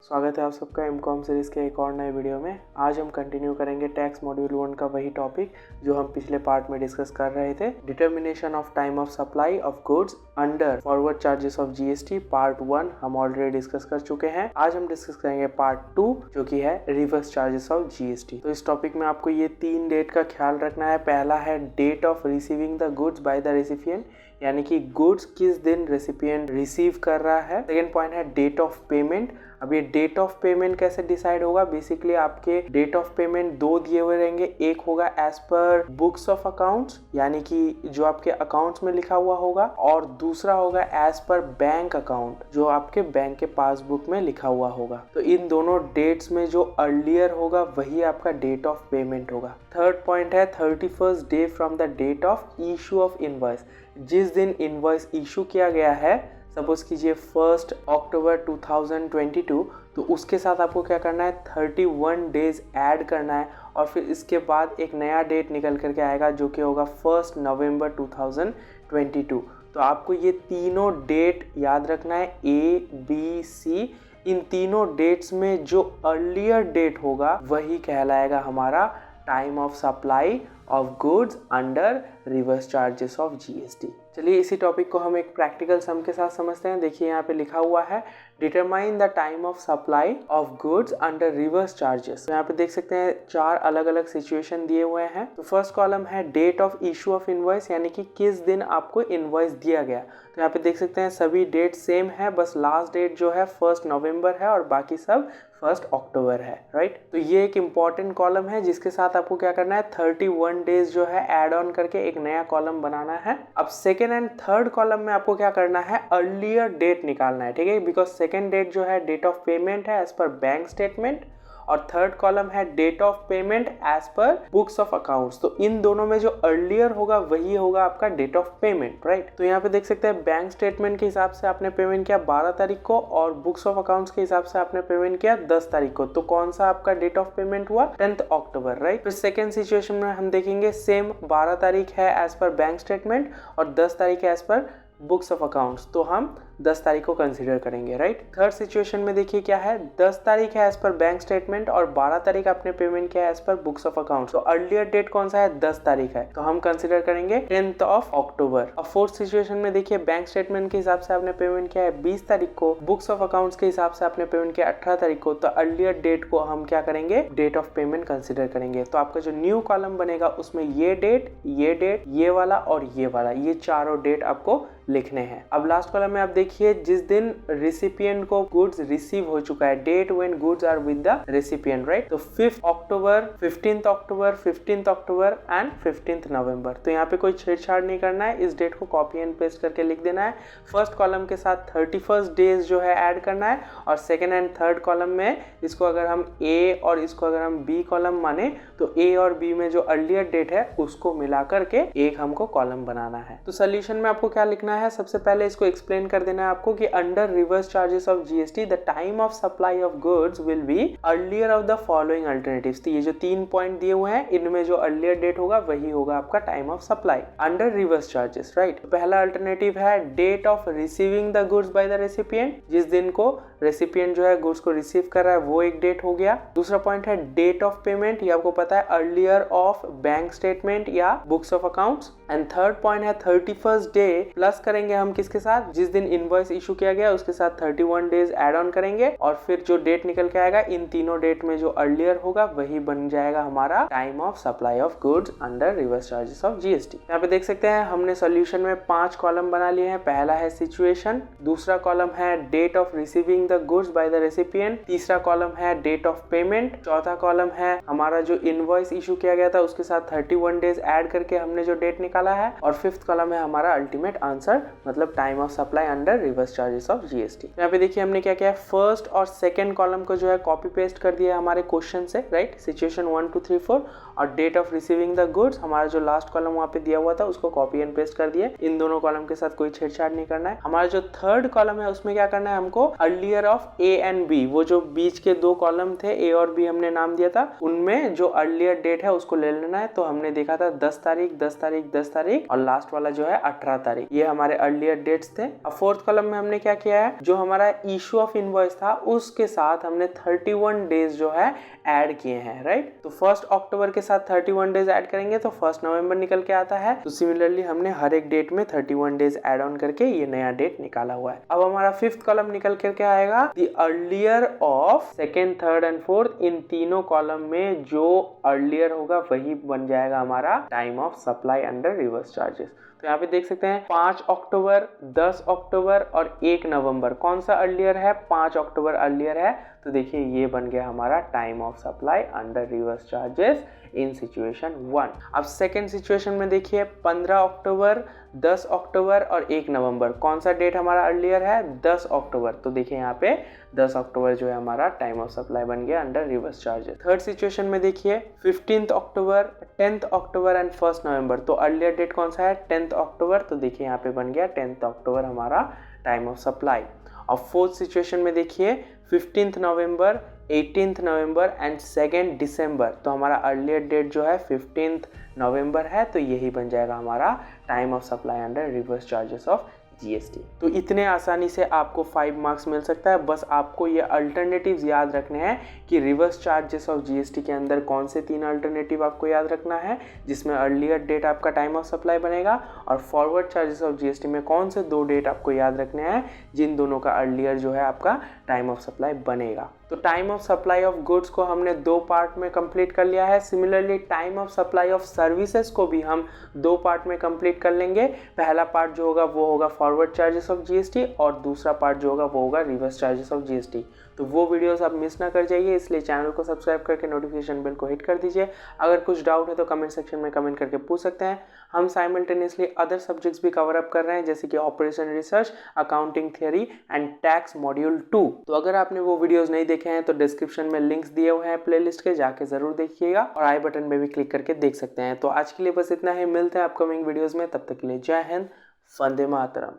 स्वागत है आप सबका एमकॉम सीरीज़ के एक और नए वीडियो में। आज हम कंटिन्यू करेंगे टैक्स मॉड्यूल 1 का वही टॉपिक जो हम पिछले पार्ट में डिस्कस कर रहे थे। Determination of time of supply of goods under forward charges of GST part 1 हम ऑलरेडी डिस्कस कर चुके हैं। आज हम डिस्कस करेंगे पार्ट 2 जो कि है रिवर्स चार्जेस ऑफ जीएसटी। तो इस टॉपिक में आपको ये 3 डेट का ख्याल रखना है। पहला है date of receiving the goods by the recipient, यानी कि गुड्स किस दिन रेसिपिएंट रिसीव कर रहा है। सेकेंड पॉइंट है डेट ऑफ पेमेंट। अब ये डेट ऑफ पेमेंट कैसे डिसाइड होगा, बेसिकली आपके डेट ऑफ पेमेंट 2 दिए हुए रहेंगे। एक होगा एज पर बुक्स ऑफ अकाउंट्स, यानी कि जो आपके अकाउंट्स में लिखा हुआ होगा, और दूसरा होगा एज पर बैंक अकाउंट, जो आपके बैंक के पासबुक में लिखा हुआ होगा। तो इन दोनों डेट्स में जो अर्लियर होगा वही आपका डेट ऑफ पेमेंट होगा। थर्ड पॉइंट है 31st day from the date of issue of invoice. जिस दिन इनवॉइस इशू किया गया है, सपोज कीजिए 1 अक्टूबर 2022, तो उसके साथ आपको क्या करना है 31 डेज ऐड करना है, और फिर इसके बाद एक नया डेट निकल करके आएगा जो कि होगा 1 नवंबर 2022। तो आपको ये तीनों डेट याद रखना है, A, B, C। इन तीनों डेट्स में जो अर्लियर डेट होगा वही कहलाएगा हमारा time of supply of goods under reverse charges of GST. चलिए इसी टॉपिक को हम एक प्रैक्टिकल सम के साथ समझते हैं। देखिए यहाँ पे लिखा हुआ है determine the time of supply of goods under reverse charges. तो यहाँ पे देख सकते हैं 4 अलग अलग सिचुएशन दिए हुए हैं। तो फर्स्ट कॉलम है date of issue of invoice, यानी कि किस दिन आपको इनवॉइस दिया गया। तो यहाँ पे देख सकते हैं सभी डेट सेम है, बस लास्ट डेट जो है 1 नवंबर है और बाकी सब 1 अक्टूबर है, राइट। तो ये एक इम्पॉर्टेंट कॉलम है जिसके साथ आपको क्या करना है 31 डेज जो है ऐड ऑन करके एक नया कॉलम बनाना है। अब सेकेंड एंड थर्ड कॉलम में आपको क्या करना है अर्लियर डेट निकालना है, ठीक है, बिकॉज सेकेंड डेट जो है डेट ऑफ पेमेंट है एज पर बैंक स्टेटमेंट, और थर्ड कॉलम है डेट ऑफ पेमेंट एज पर बुक्स ऑफ अकाउंट्स। तो इन दोनों में जो अर्लियर होगा वही होगा आपका डेट ऑफ पेमेंट, राइट। तो यहाँ पे देख सकते हैं बैंक स्टेटमेंट के हिसाब से आपने पेमेंट किया 12 तारीख को, और बुक्स ऑफ अकाउंट्स के हिसाब से आपने पेमेंट किया 10 तारीख को। तो कौन सा आपका डेट ऑफ पेमेंट हुआ 10 अक्टूबर, राइट। फिर सेकेंड सिचुएशन में हम देखेंगे सेम 12 तारीख है एज पर बैंक स्टेटमेंट और 10 तारीख है एज पर बुक्स ऑफ अकाउंट्स, तो हम 10 तारीख को कंसीडर करेंगे, राइट। थर्ड सिचुएशन में देखिए क्या है 10 तारीख है एज पर बैंक स्टेटमेंट और 12 तारीख आपने पेमेंट किया एज पर बुक्स ऑफ अकाउंट्स। तो अर्लियर डेट कौन सा है 10 तारीख है, तो हम कंसीडर करेंगे 10th ऑफ अक्टूबर। अब फोर्थ सिचुएशन में देखिए बैंक स्टेटमेंट के हिसाब से आपने पेमेंट किया है 20 तारीख को, बुक्स ऑफ अकाउंट्स के हिसाब से आपने पेमेंट किया 18 तारीख को। तो अर्लियर डेट को हम क्या करेंगे डेट ऑफ पेमेंट कंसीडर करेंगे। तो आपका जो न्यू कॉलम बनेगा उसमें ये डेट, ये वाला और ये वाला, ये चारों डेट आपको लिखने हैं। अब लास्ट कॉलम में आप देखिए जिस दिन रेसिपिएंट को गुड्स रिसीव हो चुका है, date when goods are with the recipient, right. तो 5 अक्टूबर, 15th October, 15th October and 15th नवंबर। तो यहाँ पे कोई छेड़छाड़ नहीं करना है, इस डेट को कॉपी एंड पेस्ट करके लिख देना है। फर्स्ट कॉलम के साथ 31st डेज जो है ऐड करना है, और सेकेंड एंड थर्ड कॉलम में इसको अगर हम A और इसको अगर हम B कॉलम माने तो A और B में जो अर्लियर डेट है उसको मिला करके एक हमको कॉलम बनाना है। तो सोल्यूशन में आपको क्या लिखना है, सबसे पहले इसको एक्सप्लेन कर देना है आपको कि under reverse charges of GST the time of supply of goods will be earlier of the following alternatives. तो ये जो 3 पॉइंट दिए हुए हैं इनमें जो अर्लियर डेट होगा वही होगा आपका time of supply under reverse charges, right. पहला अल्टरनेटिव है date of receiving the goods by the recipient, जिस दिन को रेसिपिएंट जो है गुड्स को रिसीव कर रहा है वो एक डेट हो गया। दूसरा पॉइंट है डेट ऑफ पेमेंट, ये आपको पता है अर्लियर ऑफ बैंक स्टेटमेंट या books of accounts. And third point है 31st डे प्लस करेंगे हम किसके साथ, जिस दिन इनवॉइस इशू किया गया उसके साथ 31 डेज ऐड ऑन करेंगे, और फिर जो डेट निकल के आएगा इन तीनों डेट में जो अर्लियर होगा वही बन जाएगा हमारा time of supply of goods under reverse charges of GST. यहाँ पे देख सकते हैं हमने सोल्यूशन में 5 कॉलम बना लिए हैं। पहला है सिचुएशन, दूसरा कॉलम है date of receiving the goods by the recipient, तीसरा कॉलम है डेट ऑफ पेमेंट, चौथा कॉलम है हमारा जो इनवॉइस इशू किया गया था उसके साथ 31 डेज ऐड करके हमने जो डेट निकाला है, और फिफ्थ कॉलम है हमारा अल्टीमेट आंसर मतलब time of supply under reverse charges of GST. यहाँ पे देखिए हमने क्या किया है फर्स्ट और सेकंड कॉलम को जो है कॉपी पेस्ट कर दिया है हमारे क्वेश्चन से, राइट। सिचुएशन 1 2 3 4 और date of receiving the goods हमारा जो लास्ट कॉलम वहाँ पे दिया हुआ था उसको कॉपी एंड पेस्ट कर दिए। इन दोनों कॉलम के साथ कोई छेड़छाड़ नहीं करना है। हमारा जो थर्ड कॉलम है उसमें क्या करना है हमको earlier of A and B, वो जो बीच के 2 कॉलम थे A और B हमने नाम दिया था, उनमें जो अर्लियर डेट है उसको ले लेना है। तो हमने देखा था 10 तारीख 10 तारीख 10 तारीख और लास्ट वाला जो है 18 तारीख। ये हमारे अर्लियर डेट्स थे। अब फोर्थ कॉलम में हमने क्या किया है, जो हमारा इशू ऑफ इनवॉइस था उसके साथ हमने 31 डेज जो है ऐड किए हैं, राइट। तो 1 अक्टूबर के साथ 31 डेज ऐड करेंगे तो 1 नवंबर निकल के आता है। तो सिमिलरली हमने हर एक डेट में 31 डेज ऐड ऑन करके ये नया डेट निकाला हुआ है। अब हमारा 5th कॉलम निकल करके आएगा the earlier of 2nd, 3rd and 4th। इन तीनों कॉलम में जो अर्लियर होगा वही बन जाएगा हमारा time of supply under reverse charges. तो यहाँ पे देख सकते हैं 5 अक्टूबर, 10 अक्टूबर और 1 नवंबर कौन सा अर्लियर है, 5 अक्टूबर अर्लियर है। तो देखिए ये बन गया हमारा time of supply under reverse charges in situation 1। अब सेकेंड सिचुएशन में देखिए 15 अक्टूबर, 10 अक्टूबर और 1 नवंबर कौन सा डेट हमारा अर्लियर है, 10 अक्टूबर। तो देखिए यहाँ पे 10 अक्टूबर जो है हमारा टाइम ऑफ सप्लाई बन गया under reverse charges. Third situation में देखिए 15 अक्टूबर, 10th अक्टूबर एंड 1 नवंबर। तो अर्लियर डेट कौन सा है, 10th अक्टूबर। तो देखिए यहाँ पे बन गया 10th अक्टूबर हमारा टाइम ऑफ सप्लाई। और फोर्थ सिचुएशन में देखिए 15th November, 18th November and 2nd दिसंबर। तो हमारा अर्लियर डेट जो है 15th नवंबर है। तो यही बन जाएगा हमारा time of supply under reverse charges of GST. तो इतने आसानी से आपको 5 मार्क्स मिल सकता है। बस आपको ये अल्टरनेटिव्स याद रखने हैं कि रिवर्स चार्जेस ऑफ जीएसटी के अंदर कौन से 3 अल्टरनेटिव आपको याद रखना है, जिसमें अर्लियर डेट आपका टाइम ऑफ सप्लाई बनेगा, और फॉरवर्ड चार्जेस ऑफ जीएसटी में कौन से 2 डेट आपको याद रखने हैं जिन दोनों का अर्लियर जो है आपका टाइम ऑफ सप्लाई बनेगा। तो time of supply of goods को हमने 2 पार्ट में कंप्लीट कर लिया है। Similarly time of supply of services को भी हम 2 पार्ट में कंप्लीट कर लेंगे। पहला पार्ट जो होगा वो होगा फॉरवर्ड चार्जेस ऑफ जीएसटी और दूसरा पार्ट जो होगा वो होगा रिवर्स चार्जेस ऑफ जीएसटी। तो वो वीडियोस आप मिस ना कर जाइए, इसलिए चैनल को सब्सक्राइब करके नोटिफिकेशन बेल को हिट कर दीजिए। अगर कुछ डाउट है तो कमेंट सेक्शन में कमेंट करके पूछ सकते हैं। हम साइमल्टेनियसली अदर सब्जेक्ट्स भी कवर अप कर रहे हैं, जैसे कि operation research, accounting theory and tax module 2। तो अगर आपने वो वीडियोस नहीं देखे हैं तो डिस्क्रिप्शन में लिंक्स दिए हुए हैं प्लेलिस्ट के, जाके जरूर देखिएगा और आई बटन में भी क्लिक करके देख सकते हैं। तो आज के लिए बस इतना ही, मिलते हैं अपकमिंग वीडियोस में। तब तक के लिए जय हिंद, वंदे मातरम।